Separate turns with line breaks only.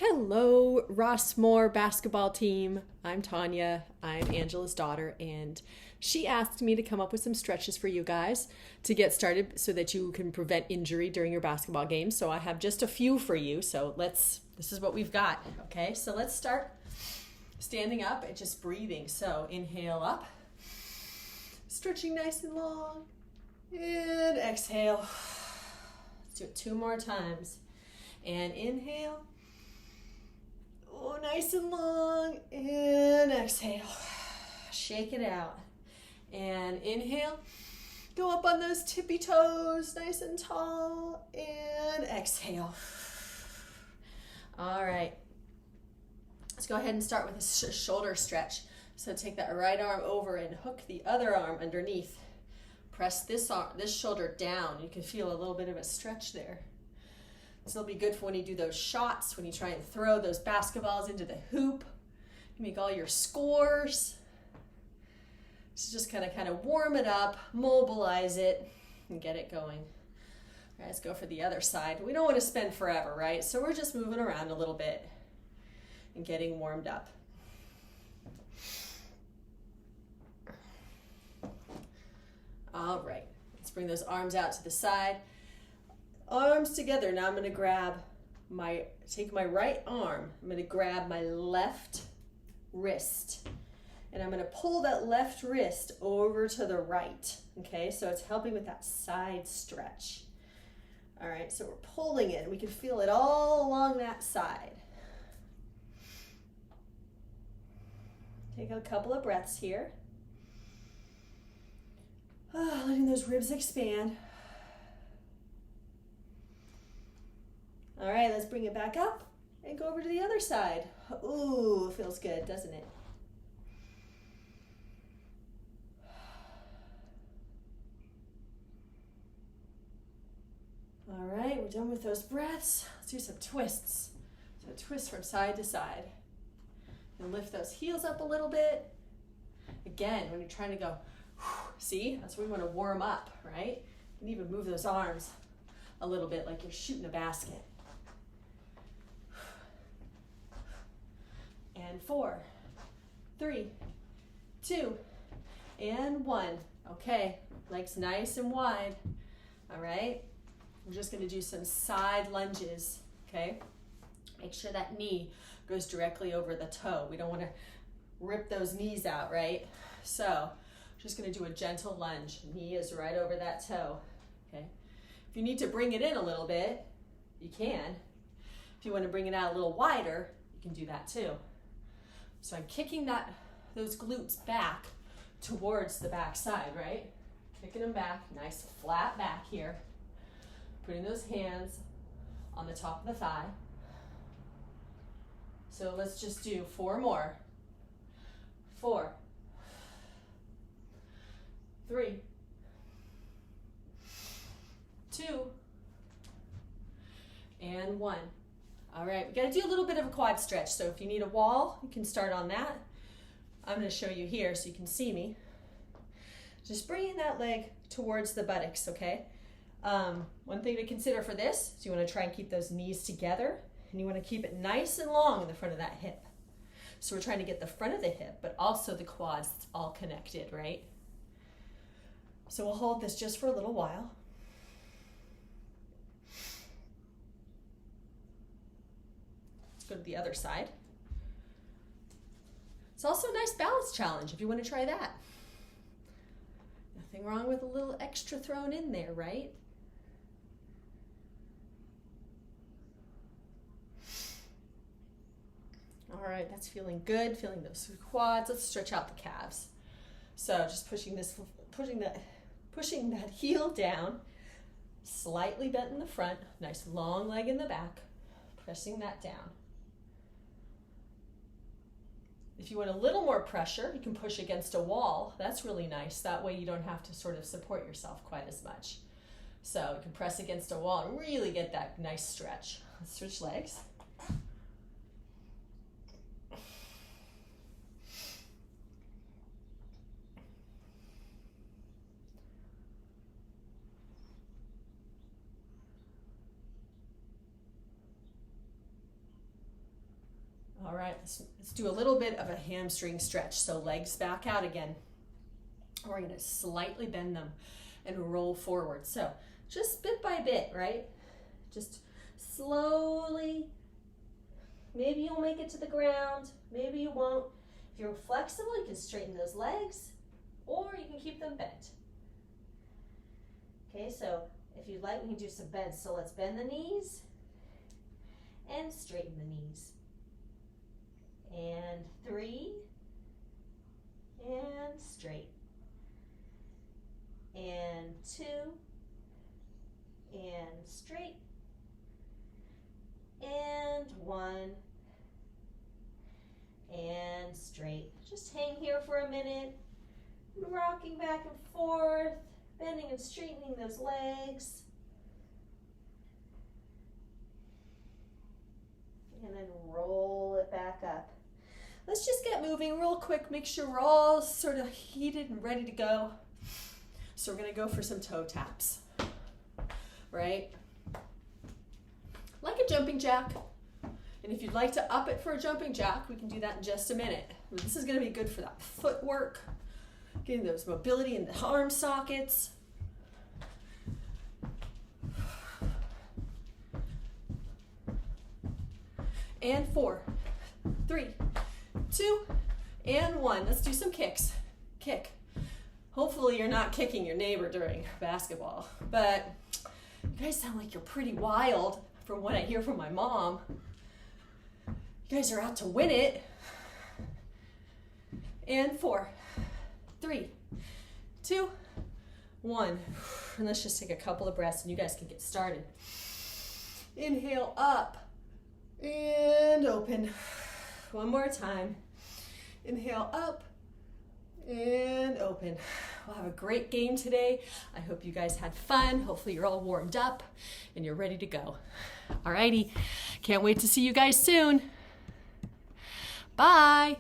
Hello, Rossmoor basketball team. I'm Tanya. I'm Angela's daughter, and she asked me to come up with some stretches for you guys to get started so that you can prevent injury during your basketball games. So I have just a few for you. This is what we've got. Okay, so let's start standing up and just breathing. So inhale up, stretching nice and long, and exhale. Let's do it 2 more times. And inhale. Oh, nice and long, and exhale. Shake it out. And inhale. Go up on those tippy toes, nice and tall, and exhale. All right. Let's go ahead and start with a shoulder stretch. So take that right arm over and hook the other arm underneath. Press this shoulder down. You can feel a little bit of a stretch there. This will be good for when you do those shots, when you try and throw those basketballs into the hoop. You make all your scores. So just kind of warm it up, mobilize it, and get it going. All right, let's go for the other side. We don't want to spend forever, right? So we're just moving around a little bit and getting warmed up. All right, let's bring those arms out to the side. Arms together. Now I'm going to take my right arm. I'm going to grab my left wrist. And I'm going to pull that left wrist over to the right. Okay, so it's helping with that side stretch. All right, so we're pulling it. We can feel it all along that side. Take a couple of breaths here. Letting those ribs expand. All right, let's bring it back up and go over to the other side. Ooh, feels good, doesn't it? All right, we're done with those breaths. Let's do some twists. So twist from side to side. And lift those heels up a little bit. Again, when you're trying to go, see, that's where we want to warm up, right? You can even move those arms a little bit like you're shooting a basket. And 4, 3, 2, and 1. Okay, legs nice and wide. All right, we're just going to do some side lunges, okay? Make sure that knee goes directly over the toe. We don't want to rip those knees out, right? So just going to do a gentle lunge. Knee is right over that toe, okay? If you need to bring it in a little bit, you can. If you want to bring it out a little wider, you can do that too. So I'm kicking those glutes back towards the back side, right? Kicking them back, nice flat back here. Putting those hands on the top of the thigh. So let's just do 4 more. 4, 3, 2, and 1. All right, we got to do a little bit of a quad stretch. So if you need a wall, you can start on that. I'm going to show you here so you can see me. Just bringing that leg towards the buttocks, okay? One thing to consider for this is you want to try and keep those knees together, and you want to keep it nice and long in the front of that hip. So we're trying to get the front of the hip, but also the quads all connected, right? So we'll hold this just for a little while. Go to the other side. It's also a nice balance challenge if you want to try that. Nothing wrong with a little extra thrown in there, right? All right, that's feeling good, feeling those quads. Let's stretch out the calves. So just pushing that heel down, slightly bent in the front, nice long leg in the back, pressing that down. If you want a little more pressure, you can push against a wall. That's really nice. That way you don't have to sort of support yourself quite as much. So you can press against a wall and really get that nice stretch. Let's switch legs. All right, let's do a little bit of a hamstring stretch. So legs back out again. We're going to slightly bend them and roll forward. So just bit by bit, right? Just slowly. Maybe you'll make it to the ground. Maybe you won't. If you're flexible, you can straighten those legs, or you can keep them bent. Okay, so if you'd like, we can do some bends. So let's bend the knees and straighten the knees. And 3, and straight. And 2, and straight. And 1, and straight. Just hang here for a minute, rocking back and forth, bending and straightening those legs. And then roll it back up. Let's just get moving real quick. Make sure we're all sort of heated and ready to go. So we're going to go for some toe taps, right? Like a jumping jack. And if you'd like to up it for a jumping jack, we can do that in just a minute. This is going to be good for that footwork, getting those mobility in the arm sockets. And 4, 3, 2, and 1. Let's do some kicks. Kick. Hopefully you're not kicking your neighbor during basketball, but you guys sound like you're pretty wild from what I hear from my mom. You guys are out to win it. And 4, 3, 2, 1. And let's just take a couple of breaths and you guys can get started. Inhale up and open. One more time. Inhale up and open. We'll have a great game today. I hope you guys had fun. Hopefully you're all warmed up and you're ready to go. Alrighty, can't wait to see you guys soon. Bye.